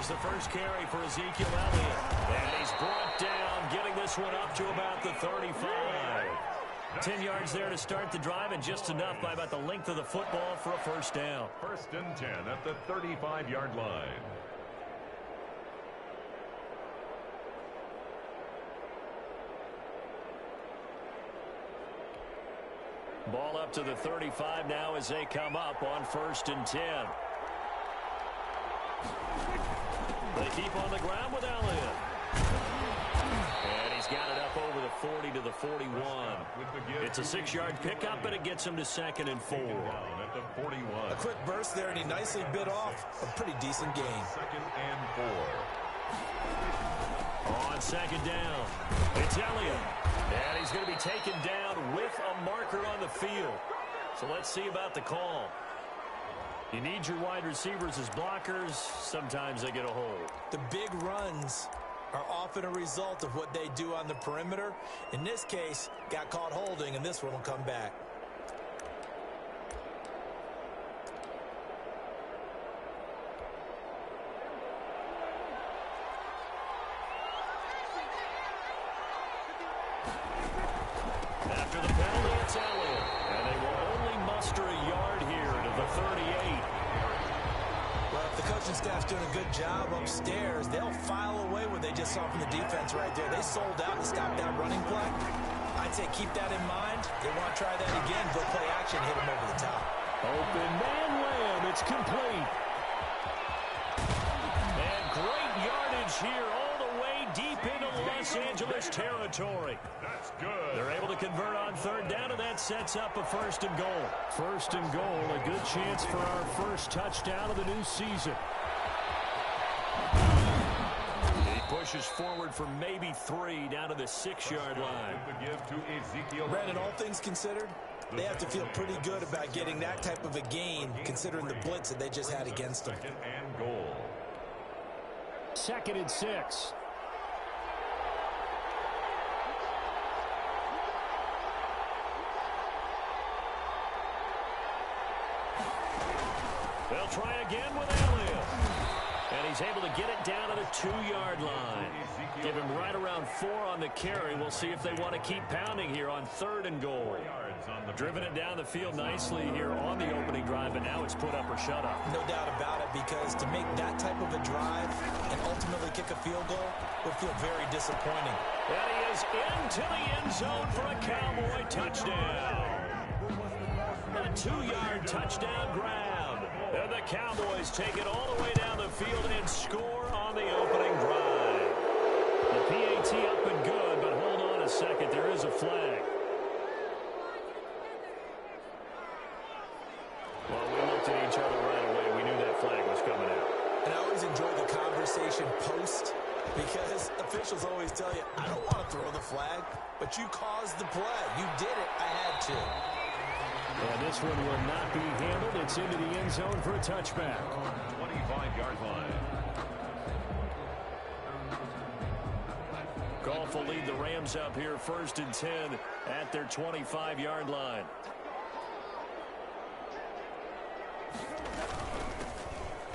Here's the first carry for Ezekiel Elliott. And he's brought down, getting this one up to about the 35. 10 yards there to start the drive, and just enough by about the length of the football for a first down. 1st and 10 at the 35-yard line. Ball up to the 35 now as they come up on 1st and 10. They keep on the ground with Elliott. And he's got it up over the 40 to the 41. It's a 6-yard pickup, and it gets him to 2nd and 4. At the 41. A quick burst there, and he nicely bit off a pretty decent gain. 2nd and 4. On 2nd down, it's Elliott. And he's going to be taken down with a marker on the field. So let's see about the call. You need your wide receivers as blockers. Sometimes they get a hold. The big runs are often a result of what they do on the perimeter. In this case, got caught holding, and this one will come back. After the penalty, it's Elliott. And they will only muster a yard here to the 38. Well, if the coaching staff's doing a good job upstairs, they'll file away what they just saw from the defense right there. They sold out to stop that running play. I'd say keep that in mind. They want to try that again. Go play action, hit them over the top. Open man Lamb. It's complete. And great yardage here all the way deep into Los Angeles territory. That's good. They're able to convert on 3rd down, and that sets up a 1st and goal. 1st and goal, a good chance for our first touchdown of the new season. He pushes forward for maybe 3 down to the 6-yard line. The give to Ezekiel. Brandon, all things considered, they have to feel pretty good about getting that type of a gain, considering the blitz that they just had against them. 2nd and goal. 2nd and 6. They'll try again with Elliott. And he's able to get it down to the 2-yard line. Give him right around 4 on the carry. We'll see if they want to keep pounding here on 3rd and goal. Driven it down the field nicely here on the opening drive, and now it's put up or shut up. No doubt about it, because to make that type of a drive and ultimately kick a field goal would feel very disappointing. And he is into the end zone for a Cowboy touchdown. A 2-yard touchdown grab. And the Cowboys take it all the way down the field and score on the opening drive. The PAT up and good, but hold on a second. There is a flag. Well, we looked at each other right away. We knew that flag was coming out. And I always enjoy the conversation post, because officials always tell you, I don't want to throw the flag, but you caused the play. You did it. I had to. And this one will not be handled. It's into the end zone for a touchback. 25-yard line. Goff will lead the Rams up here 1st and 10 at their 25-yard line.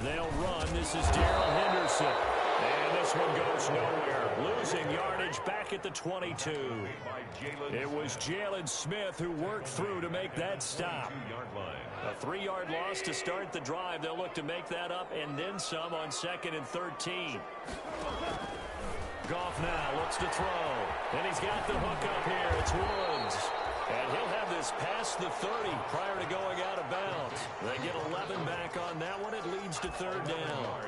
They'll run. This is Darrell Henderson. And this one goes nowhere. Losing yardage back at the 22. It was Jalen Smith who worked through to make that stop. A 3-yard loss to start the drive. They'll look to make that up and then some on 2nd and 13. Goff now looks to throw. And he's got the hook up here. It's Woods. And he'll have this past the 30 prior to going out of bounds. They get 11 back on that one. It leads to 3rd down.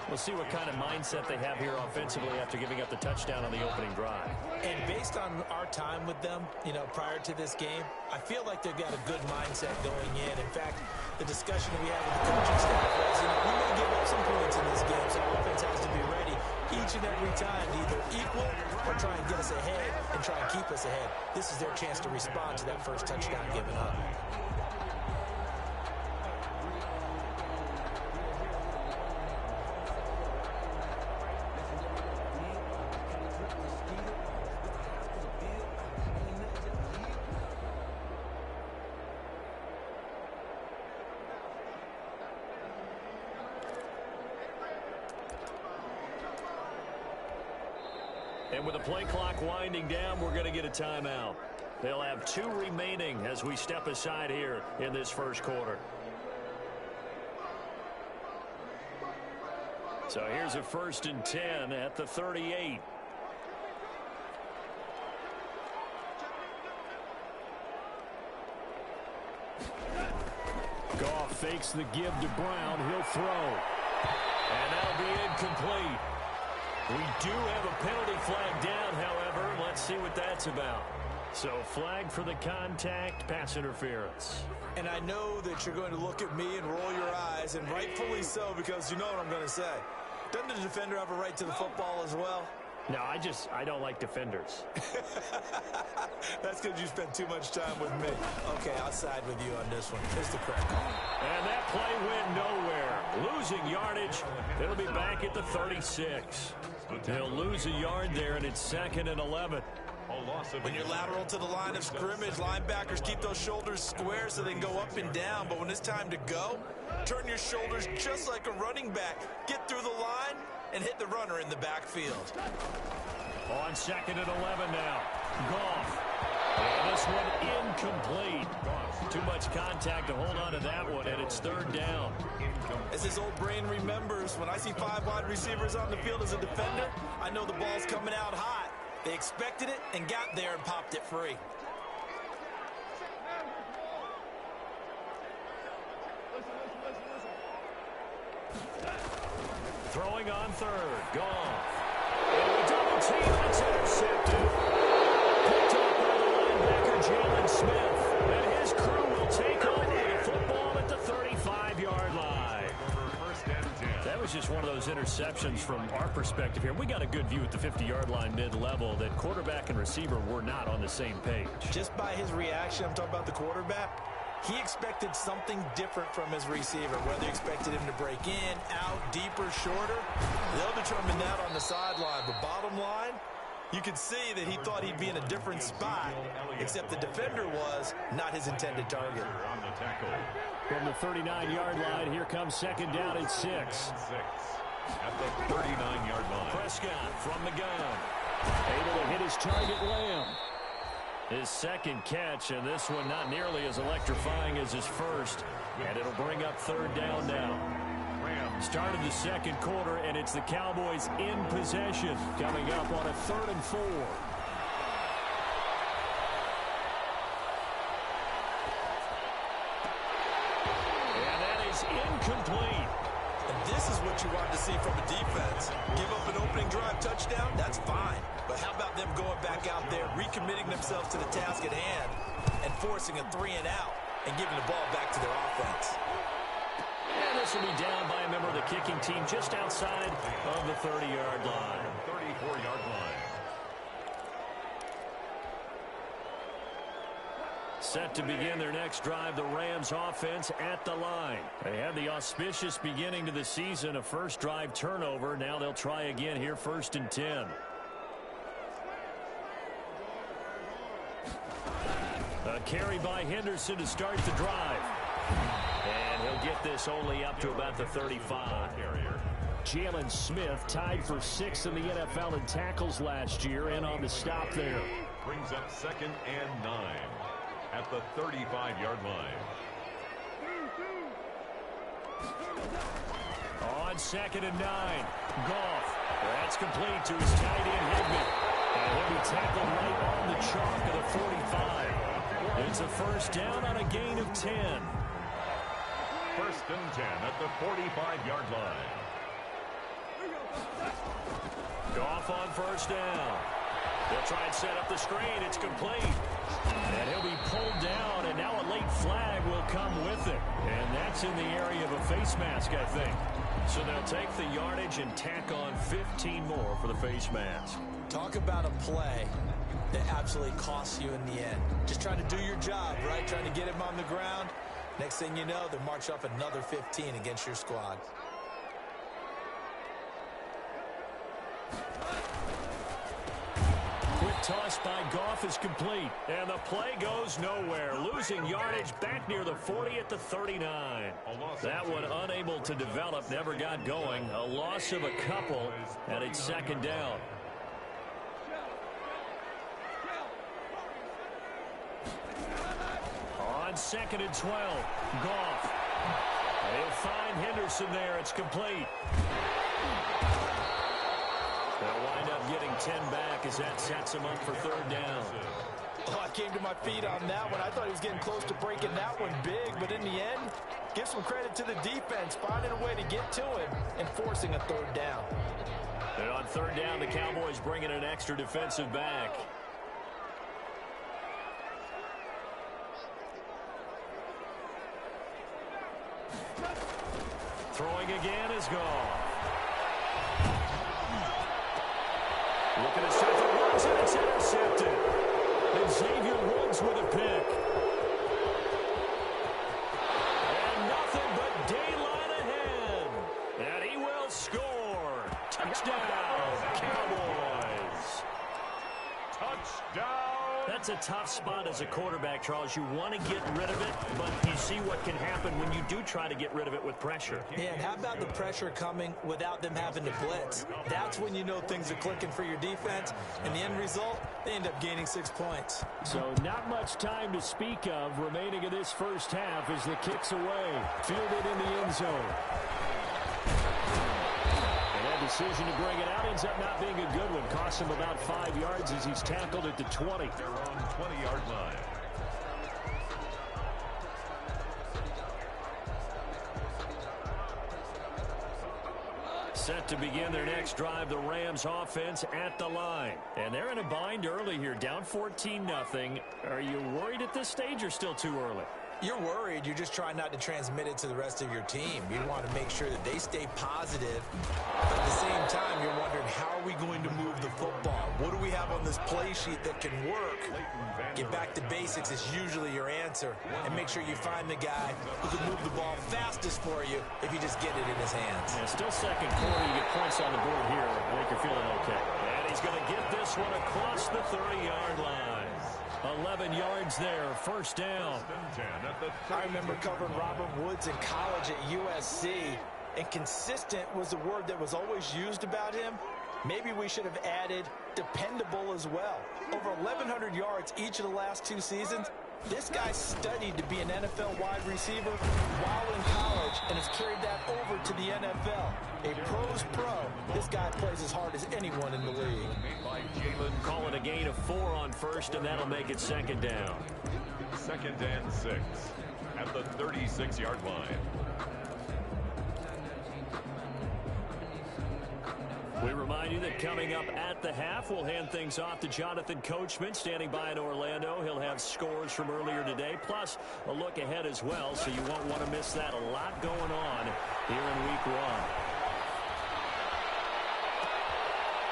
We'll see what kind of mindset they have here offensively after giving up the touchdown on the opening drive. And based on our time with them, prior to this game, I feel like they've got a good mindset going in. In fact, the discussion that we had with the coaching staff was, we may give up some points in this game, so offense has to be ready each and every time to either equal or try and get us ahead and try and keep us ahead. This is their chance to respond to that first touchdown given up. And with the play clock winding down, we're going to get a timeout. They'll have 2 remaining as we step aside here in this first quarter. So here's a 1st and 10 at the 38. Goff fakes the give to Brown. He'll throw. And that'll be incomplete. We do have a penalty flag down, however. Let's see what that's about. So flag for the contact, pass interference. And I know that you're going to look at me and roll your eyes, and rightfully so, because you know what I'm going to say. Doesn't the defender have a right to the football as well? No, I don't like defenders. That's because you spent too much time with me. Okay, I'll side with you on this one. Here's the correct call. And that play went nowhere. Losing yardage. It'll be back at the 36. They'll lose a yard there, and it's 2nd and 11. When you're lateral to the line of scrimmage, linebackers keep those shoulders square so they can go up and down. But when it's time to go, turn your shoulders just like a running back. Get through the line and hit the runner in the backfield. On 2nd and 11 now. Goff. And this one incomplete. Too much contact to hold on to that one, and it's 3rd down. As his old brain remembers, when I see 5 wide receivers on the field as a defender, I know the ball's coming out hot. They expected it and got there and popped it free. Throwing on 3rd. Goff. And a double team, and it's intercepted. Picked up by the linebacker, Jalen Smith. And his crew will take over the football at the 35-yard line. That was just one of those interceptions from our perspective here. We got a good view at the 50-yard line mid-level that quarterback and receiver were not on the same page. Just by his reaction, I'm talking about the quarterback, he expected something different from his receiver. Whether he expected him to break in, out, deeper, shorter, they'll determine that on the sideline. But bottom line, you could see that he thought he'd be in a different spot, except the defender was not his intended target. From the 39-yard line, here comes 2nd down and 6. At the 39-yard line. Prescott from the gun. Able to hit his target, Lamb. His 2nd catch, and this one not nearly as electrifying as his first. And it'll bring up 3rd down now. Started the 2nd quarter, and it's the Cowboys in possession. Coming up on a 3rd and 4. Incomplete. And this is what you want to see from a defense. Give up an opening drive touchdown, that's fine. But how about them going back out there, recommitting themselves to the task at hand, and forcing a 3 and out, and giving the ball back to their offense. And this will be down by a member of the kicking team just outside of the 30-yard line. 34-yard line. Set to begin their next drive, the Rams offense at the line. They had the auspicious beginning to the season, a first drive turnover. Now they'll try again here, 1st and 10. A carry by Henderson to start the drive. And he'll get this only up to about the 35. Jalen Smith tied for 6th in the NFL in tackles last year, and on the stop there. Brings up 2nd and 9. At the 35-yard line. On 2nd and 9. Goff. That's complete to his tight end, Higbee. And he'll be tackled right on the chalk of the 45. It's a 1st down on a gain of 10. 1st and 10 at the 45-yard line. Goff on 1st down. They'll try and set up the screen. It's complete. And he'll be pulled down, and now a late flag will come with it. And that's in the area of a face mask, I think. So they'll take the yardage and tack on 15 more for the face mask. Talk about a play that absolutely costs you in the end. Just trying to do your job, right? Trying to get him on the ground. Next thing you know, they'll march up another 15 against your squad. Quick toss by Goff is complete. And the play goes nowhere. Losing yardage back near the 40 at the 39. That one unable to develop, never got going. A loss of a couple, and it's 2nd down. on 2nd and 12. Goff. They'll find Henderson there. It's complete. They'll wind up getting 10 back as that sets them up for 3rd down. Oh, I came to my feet on that one. I thought he was getting close to breaking that one big, but in the end, give some credit to the defense, finding a way to get to him and forcing a 3rd down. And on 3rd down, the Cowboys bringing an extra defensive back. Throwing again is Goff. Looking to set the runs, and it's intercepted. And Xavier Woods with a pick. And nothing but daylight ahead. And he will score. Touchdown, Cowboys. Touchdown. That's a tough spot as a quarterback, Charles. You want to get rid of it, but you see what can happen when you do try to get rid of it with pressure. Yeah, and how about the pressure coming without them having to blitz? That's when you know things are clicking for your defense, and the end result, they end up gaining 6 points. So not much time to speak of remaining in this first half as the kick's away. Fielded in the end zone. And that decision to bring it out ends up not being a good one. Costs him about 5 yards as he's tackled at the 20. They're on 20-yard line. Set to begin their next drive, the Rams offense at the line. And they're in a bind early here, down 14-0. Are you worried at this stage or still too early? You're worried. You're just trying not to transmit it to the rest of your team. You want to make sure that they stay positive. But at the same time, you're wondering, how are we going to move the football? What do we have on this play sheet that can work? Get back to basics is usually your answer. And make sure you find the guy who can move the ball fastest for you if you just get it in his hands. Yeah, still second quarter. You get points on the board here. I think you're feeling okay. And he's going to get this one across the 30-yard line. 11 yards there, 1st down. I remember covering Robert Woods in college at USC, and consistent was the word that was always used about him. Maybe we should have added dependable as well. Over 1,100 yards each of the last 2 seasons. This guy studied to be an NFL wide receiver while in college and has carried that over to the NFL. A pro's pro. This guy plays as hard as anyone in the league. Calling a gain of 4 on 1st, and that'll make it 2nd down. 2nd and 6 at the 36-yard line. We remind you that coming up at the half, we'll hand things off to Jonathan Coachman, standing by in Orlando. He'll have scores from earlier today, plus a look ahead as well, so you won't want to miss that. A lot going on here in Week 1.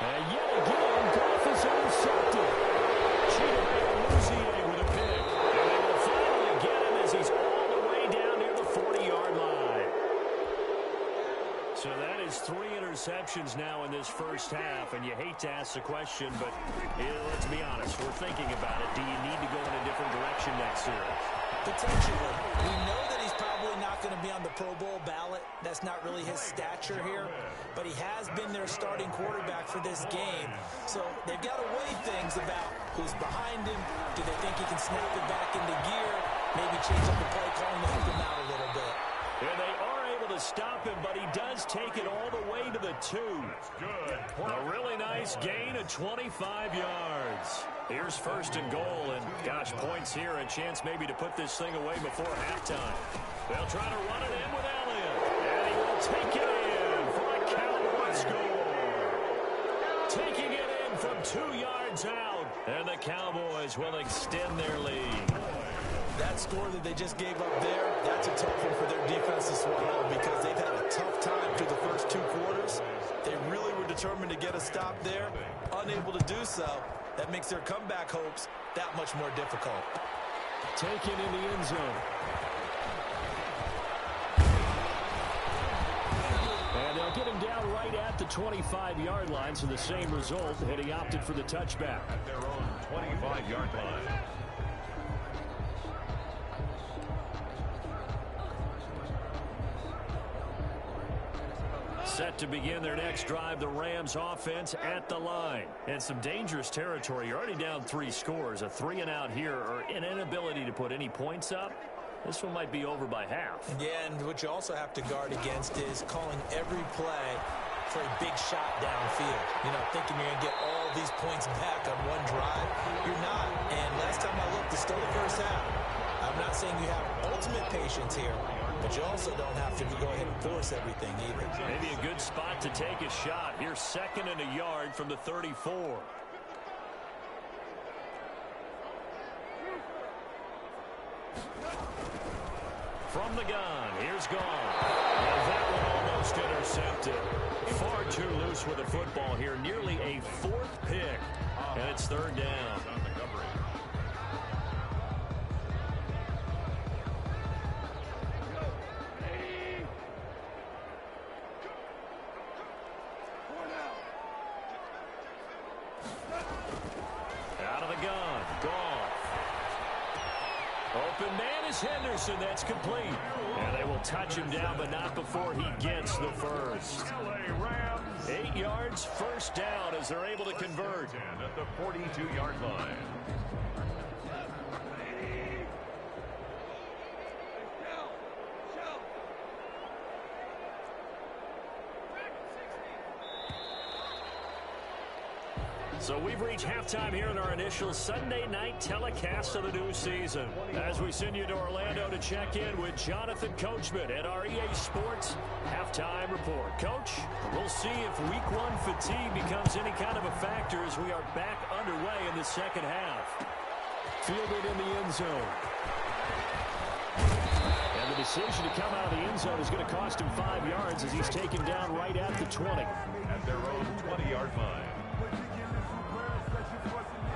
And yet again, Goff is intercepted. Cheetah with a pick. And they will finally get him as he's all the way down near the 40-yard line. So that is 3 interceptions now in this first half, and you hate to ask the question, but let's be honest, we're thinking about it. Do you need to go in a different direction next year? Potentially. We know that he's probably not going to be on the Pro Bowl ballot. That's not really his stature here, but he has been their starting quarterback for this game. So they've got to weigh things about who's behind him. Do they think he can snap it back into gear? Maybe change up the play calling to help him out a little bit. And they are able to stop him, but he does take it all the way to the 2. A really nice gain of 25 yards. Here's 1st and goal, and gosh, points here, a chance maybe to put this thing away before halftime. They'll try to run it in with Elliott, and he will take it in for a Cowboy score. Taking it in from 2 yards out, and the Cowboys will extend their lead. That score that they just gave up there, that's a tough one for their defense to swallow because they've had a tough time through the first 2 quarters. They really were determined to get a stop there, unable to do so. That makes their comeback hopes that much more difficult. Taken in the end zone. And they'll get him down right at the 25-yard line, so the same result, and he opted for the touchback. At their own 25-yard line. Set to begin their next drive, the Rams offense at the line. And some dangerous territory. You're already down 3 scores. A 3-and-out here, or an inability to put any points up. This one might be over by half. Yeah, and what you also have to guard against is calling every play for a big shot downfield. You know, thinking you're going to get all these points back on one drive. You're not. And last time I looked, it's still the first half. I'm not saying you have ultimate patience here, but you also don't have to go ahead and force everything either. Maybe a good spot to take a shot. Here's 2nd and a yard from the 34. From the gun, here's gone. And that one almost intercepted. Far too loose with the football here. Nearly a 4th pick. And it's 3rd down. Out of the gun. Gone. Open man is Henderson. That's complete. And they will touch him down, but not before he gets the first. 8 yards, 1st down as they're able to convert. At the 42-yard line. So we've reached halftime here in our initial Sunday night telecast of the new season. As we send you to Orlando to check in with Jonathan Coachman at our EA Sports Halftime Report. Coach, we'll see if Week 1 fatigue becomes any kind of a factor as we are back underway in the second half. Fielded in the end zone. And the decision to come out of the end zone is going to cost him 5 yards as he's taken down right at the 20. At their own 20-yard line.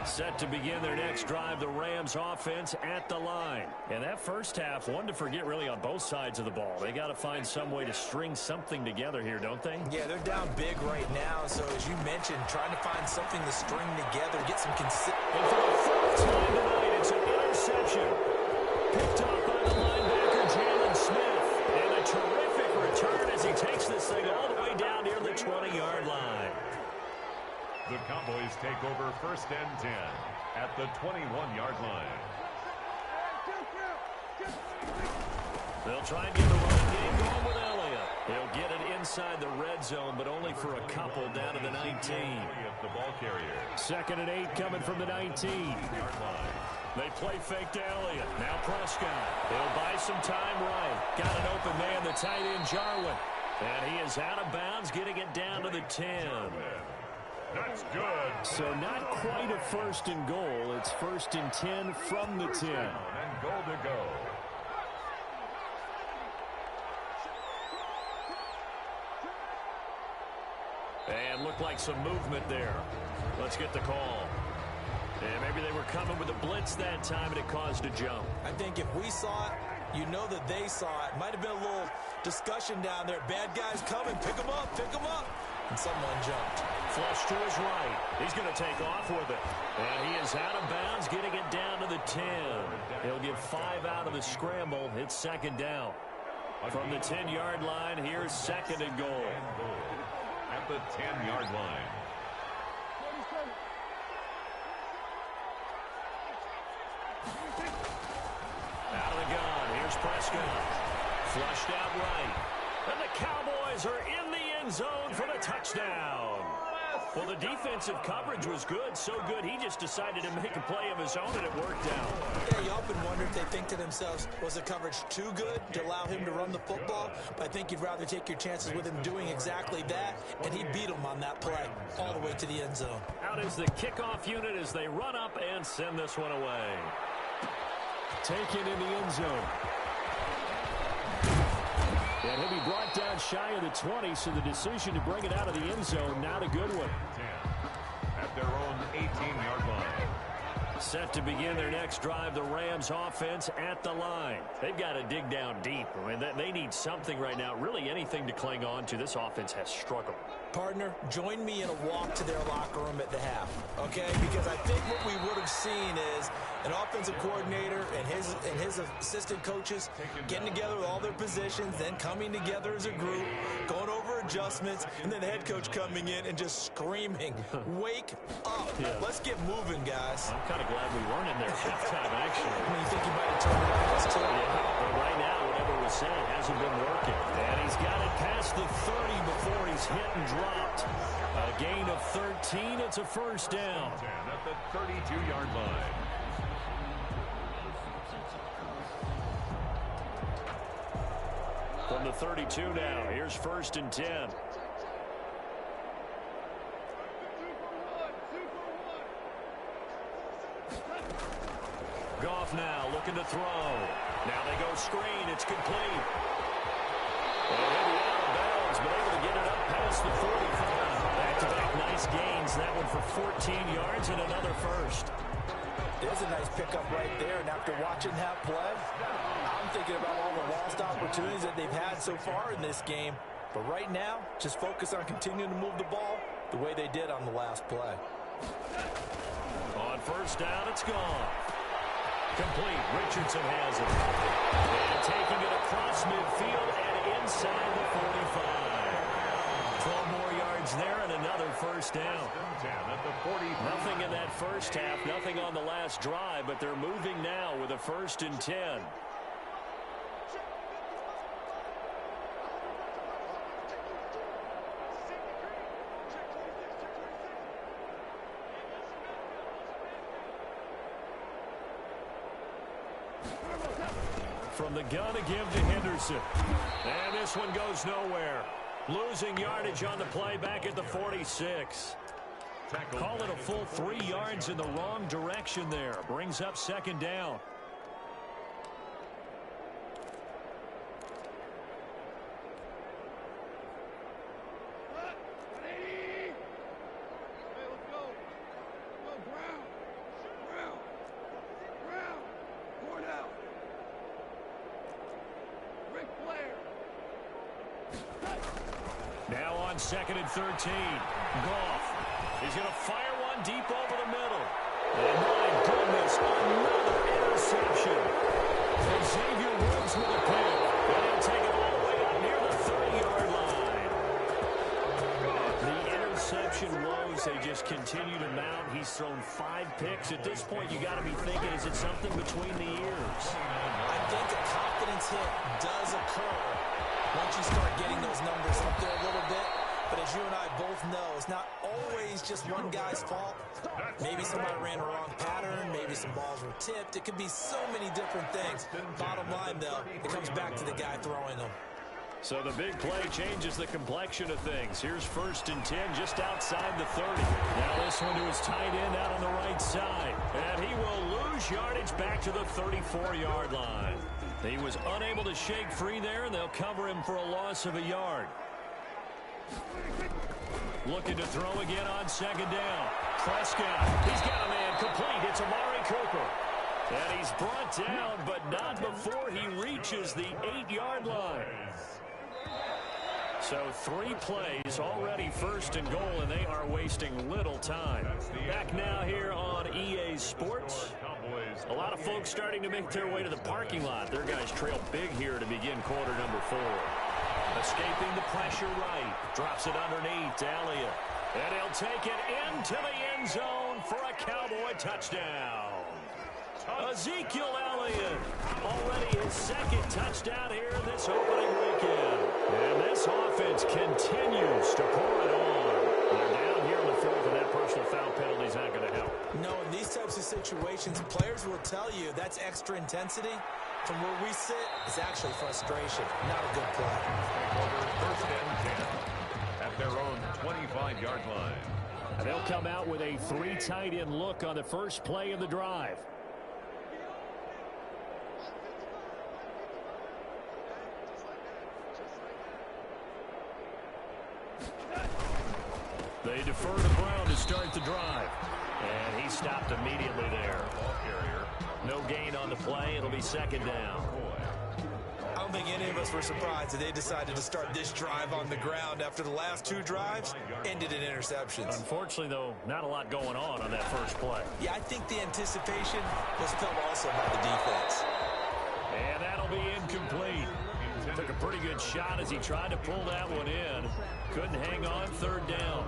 Set to begin their next drive, the Rams offense at the line. And that first half, one to forget really on both sides of the ball. They got to find some way to string something together here, don't they? Yeah, they're down big right now. So as you mentioned, trying to find something to string together, get some consistency. And for the 4th time tonight, it's an interception. Picked up by the linebacker, Jalen Smith. And a terrific return as he takes this thing all the way down near the 20-yard line. The Cowboys take over 1st and 10 at the 21-yard line. They'll try and get the running game going with Elliott. He'll get it inside the red zone, but only for a couple down to the 19. The ball carrier. 2nd and 8 coming from the 19-yard line. They play fake to Elliott. Now Prescott. He'll buy some time right. Got an open man, the tight end Jarwin. And he is out of bounds, getting it down to the 10. That's good. So not quite a 1st and goal. It's 1st and 10 from the 10. And goal to go. And looked like some movement there. Let's get the call. And maybe they were coming with a blitz that time, and it caused a jump. I think if we saw it, you know that they saw it. Might have been a little discussion down there. Bad guys coming. Pick them up. Pick them up. And someone jumped. Flush to his right. He's going to take off with it. And he is out of bounds, getting it down to the 10. He'll get 5 out of the scramble. It's 2nd down. From the 10-yard line, here's 2nd and goal. At the 10-yard line. Out of the gun. Here's Prescott. Flushed out right. And the Cowboys are in the end zone for the touchdown. Well, the defensive coverage was good, so good he just decided to make a play of his own, and it worked out. Yeah, you often wonder if they think to themselves, was the coverage too good to allow him to run the football? But I think you'd rather take your chances with him doing exactly that, and he beat him on that play all the way to the end zone. Out is the kickoff unit as they run up and send this one away. Taken in the end zone. And he'll be brought down shy of the 20, so the decision to bring it out of the end zone, not a good one. 10 at their own 18-yard line. Set to begin their next drive, the Rams offense at the line. They've got to dig down deep. I mean, they need something right now, really anything to cling on to. This offense has struggled. Partner, join me in a walk to their locker room at the half, okay? Because I think what we would have seen is an offensive coordinator and his assistant coaches getting together with all their positions, then coming together as a group, going over adjustments, and then the head coach coming in and just screaming, wake up. Yeah. Let's get moving, guys. I'm kind of glad we weren't in there at halftime, actually. I mean, you think you might have turned it on us, too? Yeah, but right now, whatever was said hasn't been working. And he's got it past the 30 before he's hit and dropped. A gain of 13. It's a first down. At the 32-yard line. From the 32 now, here's first and 10. Goff now looking to throw. Now they go screen. It's complete. And he'll be out of bounds, but able to get it up past the 45. Back-to-back nice gains. That one for 14 yards and another first. There's a nice pickup right there, and after watching that play, I'm thinking about all the lost opportunities that they've had so far in this game. But right now, just focus on continuing to move the ball the way they did on the last play. On first down, it's gone. Complete. Richardson has it. And taking it across midfield and inside the 45. 12 more yards there and another first down. Nothing in that first half, nothing on the last drive, but they're moving now with a first and 10. From the gun again to Henderson. And this one goes nowhere. Losing yardage on the play back at the 46. Call it a full 3 yards in the wrong direction there. Brings up second down. Now on second and 13. Goff. He's going to fire one deep over the middle. And my goodness, another interception. So Xavier Woods with a pick. And he'll take it all the way up near the 30-yard line. The interception woes, they just continue to mount. He's thrown 5 picks. At this point, you got to be thinking, is it something between the ears? I think a confidence hit does occur once you start getting those numbers up there a little bit. But as you and I both know, it's not always just one guy's fault. Maybe somebody ran a wrong pattern. Maybe some balls were tipped. It could be so many different things. Bottom line, though, it comes back to the guy throwing them. So the big play changes the complexion of things. Here's first and 10 just outside the 30. Now this one to his tight end out on the right side. And he will lose yardage back to the 34-yard line. He was unable to shake free there, and they'll cover him for a loss of a yard. Looking to throw again on second down. Prescott, he's got a man complete. It's Amari Cooper. And he's brought down, but not before he reaches the 8-yard line. So 3 plays already first and goal, and they are wasting little time. Back now here on EA Sports. A lot of folks starting to make their way to the parking lot. Their guys trail big here to begin quarter number 4. Escaping the pressure right. Drops it underneath to Elliott. And he'll take it into the end zone for a Cowboy touchdown. Ezekiel Elliott, already his 2nd touchdown here in this opening weekend. And this offense continues to pour it on. They're down here in the 4th, and that personal foul penalty is not going to help. No, in these types of situations, players will tell you that's extra intensity. From where we sit, it's actually frustration, not a good play. First and 10 at their own 25-yard line. And they'll come out with a 3 tight end look on the first play of the drive. They defer to Brown to start the drive. And he stopped immediately there. No gain on the play. It'll be second down. I don't think any of us were surprised that they decided to start this drive on the ground after the last 2 drives ended in interceptions. Unfortunately, though, not a lot going on that first play. Yeah, I think the anticipation was felt also by the defense. And that'll be incomplete. Took a pretty good shot as he tried to pull that one in. Couldn't hang on, third down.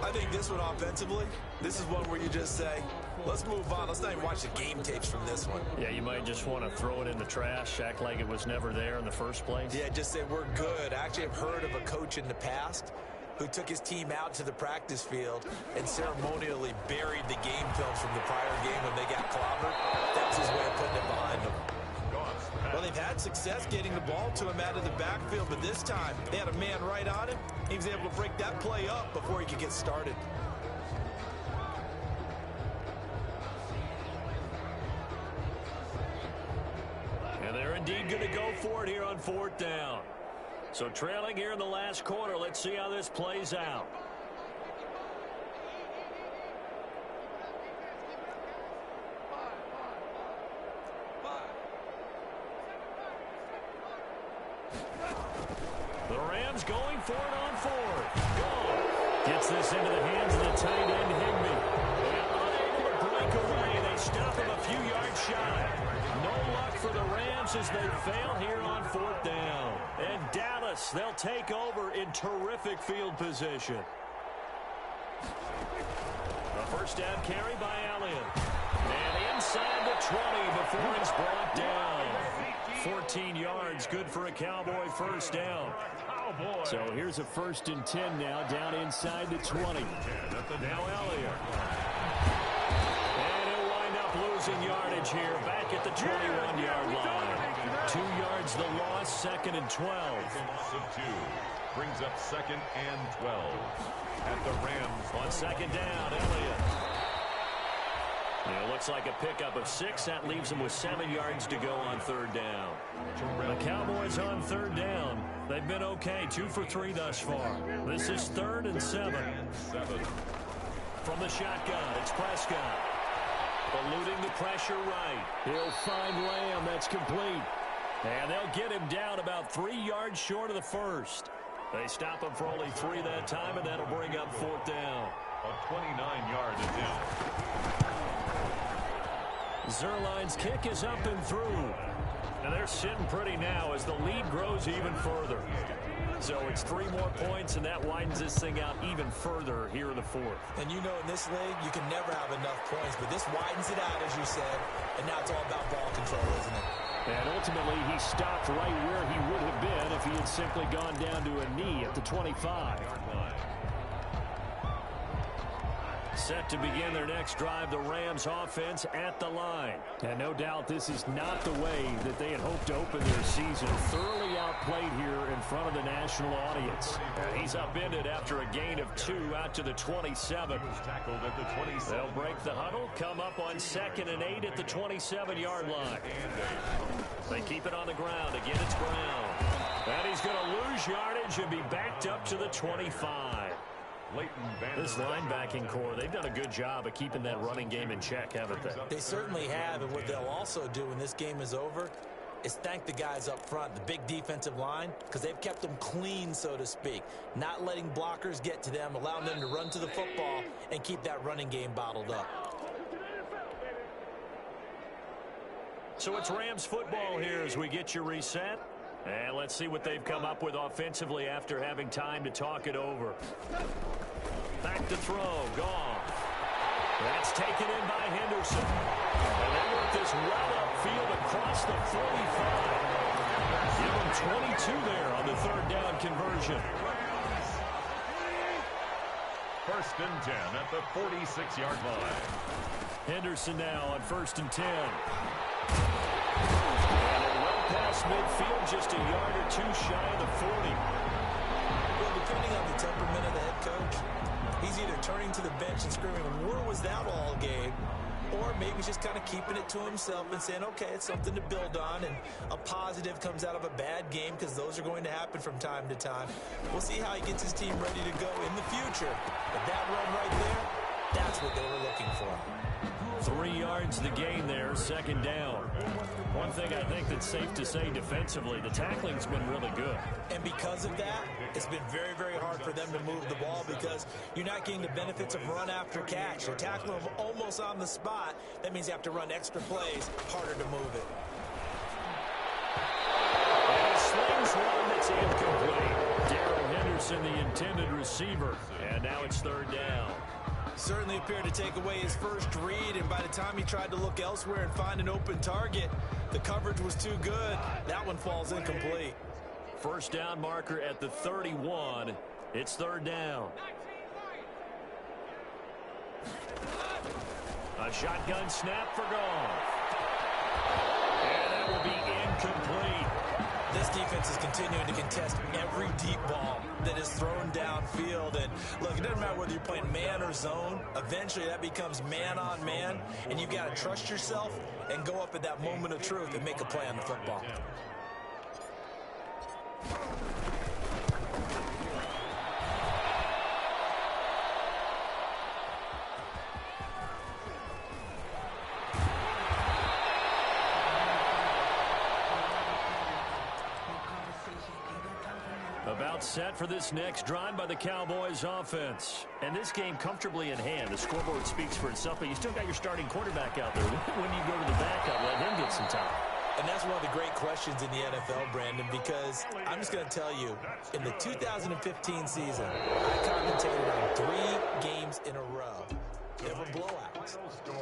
I think this one offensively, this is one where you just say, let's move on. Let's not even watch the game tapes from this one. Yeah, you might just want to throw it in the trash, act like it was never there in the first place. Yeah, just say we're good. I actually have heard of a coach in the past who took his team out to the practice field and ceremonially buried the game films from the prior game when they got clobbered. That was his way of putting it behind them. Well, they've had success getting the ball to him out of the backfield, but this time they had a man right on him. He was able to break that play up before he could get started. And they're indeed going to go for it here on fourth down. So trailing here in the last quarter, let's see how this plays out. The Rams going for it on fourth. Go. Gets this into the hands of the tight end, Higbee. And unable to break away. They stop him a few yards shy. No luck for the Rams as they fail here on fourth down. And Dallas, they'll take over in terrific field position. A first down carry by Elliott. And inside the 20 before he's brought down. 14 yards, good for a Cowboy first down. So here's a 1st and 10 now, down inside the 20. Now Elliott. And he'll wind up losing yardage here, back at the 21-yard line. 2 yards the loss, 2nd and 12. Loss of 2 brings up 2nd and 12 at the Rams. On 2nd down, Elliott. It looks like a pickup of 6. That leaves them with 7 yards to go on 3rd down. The Cowboys on 3rd down. They've been okay, 2 for 3 thus far. This is 3rd and 7. From the shotgun, it's Prescott. Eluding the pressure right. He'll find Lamb. That's complete. And they'll get him down about 3 yards short of the first. They stop him for only 3 that time, and that'll bring up 4th down. A 29-yard attempt. Zerline's kick is up and through. And they're sitting pretty now as the lead grows even further. So it's 3 more points, and that widens this thing out even further here in the 4th. And you know in this league, you can never have enough points, but this widens it out, as you said, and now it's all about ball control, isn't it? And ultimately, he stopped right where he would have been if he had simply gone down to a knee at the 25. Set to begin their next drive, the Rams offense at the line. And no doubt this is not the way that they had hoped to open their season. Thoroughly outplayed here in front of the national audience. And he's upended after a gain of 2 out to the 27. Tackled at the 27. They'll break the huddle, come up on 2nd and 8 at the 27-yard line. They keep it on the ground. Again, it's Brown. And he's going to lose yardage and be backed up to the 25. This linebacking core, they've done a good job of keeping that running game in check, haven't they? They certainly have, and what they'll also do when this game is over is thank the guys up front, the big defensive line, because they've kept them clean, so to speak. Not letting blockers get to them, allowing them to run to the football and keep that running game bottled up. So it's Rams football here as we get you reset. And let's see what they've come up with offensively after having time to talk it over. Back to throw. Goff. That's taken in by Henderson. And they work this well upfield across the 45. Give them 22 there on the 3rd down conversion. 1st and 10 at the 46-yard line. Henderson now on 1st and 10. Past midfield, just a yard or 2 shy of the 40. Well, depending on the temperament of the head coach, he's either turning to the bench and screaming, where was that all game? Or maybe he's just kind of keeping it to himself and saying, okay, it's something to build on, and a positive comes out of a bad game because those are going to happen from time to time. We'll see how he gets his team ready to go in the future. But that run right there, that's what they were looking for. 3 yards the gain there, 2nd down. One thing I think that's safe to say defensively, the tackling's been really good. And because of that, it's been very, very hard for them to move the ball because you're not getting the benefits of run after catch. You're tackling them almost on the spot. That means you have to run extra plays, harder to move it. And a sling Here's one that's incomplete. Darrell Henderson, the intended receiver. And now it's third down. Certainly appeared to take away his first read, and by the time he tried to look elsewhere and find an open target, the coverage was too good. That one falls incomplete. First down marker at the 31. It's third down. A shotgun snap for Goff. And that will be incomplete. This defense is continuing to contest every deep ball that is thrown downfield. And look, it doesn't matter whether you're playing man or zone. Eventually that becomes man on man, and you've got to trust yourself and go up at that moment of truth and make a play on the football. About set for this next drive by the Cowboys offense. And this game comfortably in hand. The scoreboard speaks for itself, but you still got your starting quarterback out there. When you go to the backup, let him get some time. And that's one of the great questions in the NFL, Brandon, because I'm just going to tell you, in the 2015 season, I commentated on 3 games in a row. There were blowouts.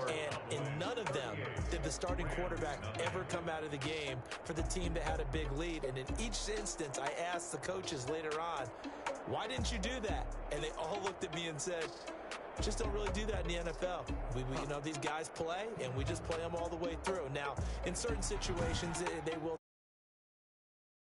And in none of them did the starting quarterback ever come out of the game for the team that had a big lead. And in each instance, I asked the coaches later on, why didn't you do that? And they all looked at me and said, just don't really do that in the NFL. We you know, these guys play, and we just play them all the way through. Now, in certain situations, they will